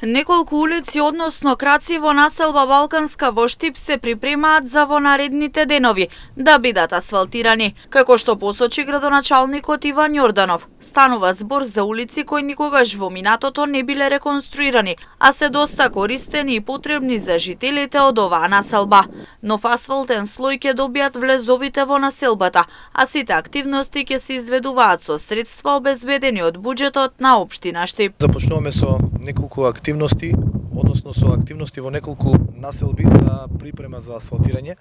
Неколку улици, односно краци во населба Балканска во Штип се припремаат за во наредните денови да бидат асфалтирани. Како што посочи градоначалникот Иван Јорданов, станува збор за улици кои никогаш во минатото не биле реконструирани, а се доста користени и потребни за жителите од оваа населба. Нов асфалтен слој ќе добијат влезовите во населбата, а сите активности ќе се изведуваат со средства обезбедени од буџетот на општина Штип. Започнуваме со неколку активности, односно со активности во неколку населби за припрема за асфалтирање.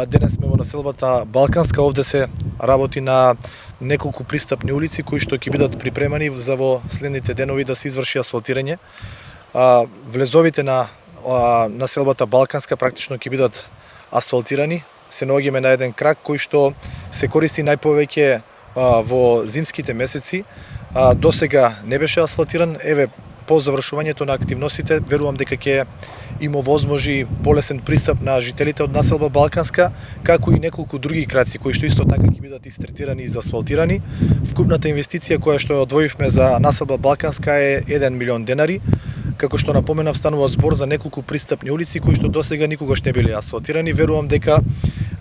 Денес сме во населбата Балканска, овде се работи на неколку пристапни улици кои што ќе бидат припремани за во следните денови да се изврши асфалтирање. Влезовите на населбата Балканска практично ќе бидат асфалтирани. Се наоѓаме на еден крак кој што се користи најповеќе во зимските месеци. Досега не беше асфалтиран. Еве, по завршувањето на активностите, верувам дека ќе има возможи полесен пристап на жителите од населба Балканска, како и неколку други краци кои што исто така ќе бидат истретирани и асфалтирани. Вкупната инвестиција која што ја одвоивме за населба Балканска е 1 милион денари. Како што напоменав, станува збор за неколку пристапни улици кои што досега никогаш не биле асфалтирани. Верувам дека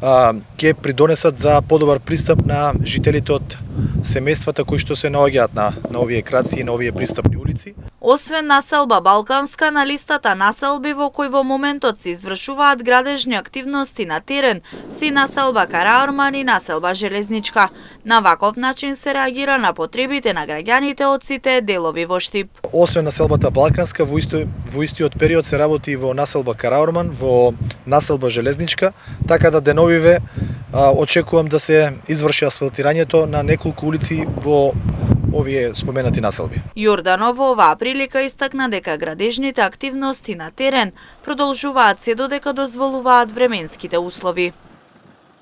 ќе придонесат за подобар пристап на жителите од семејствата кои што се наоѓаат на овие краци и на овие пристапни улици. Освен населба Балканска, на листата населби во кои во моментот се извршуваат градежни активности на терен си населба Караорман и населба Железничка. На ваков начин се реагира на потребите на граѓаните од сите делови во Штип. Освен населбата Балканска, во истиот период се работи во населба Караорман, во населба Железничка, така да деновиве очекувам да се изврши асфалтирањето на неколку улици во овие споменати населби. Јорданов во оваа прилика истакна дека градежните активности на терен продолжуваат се додека дозволуваат временските услови.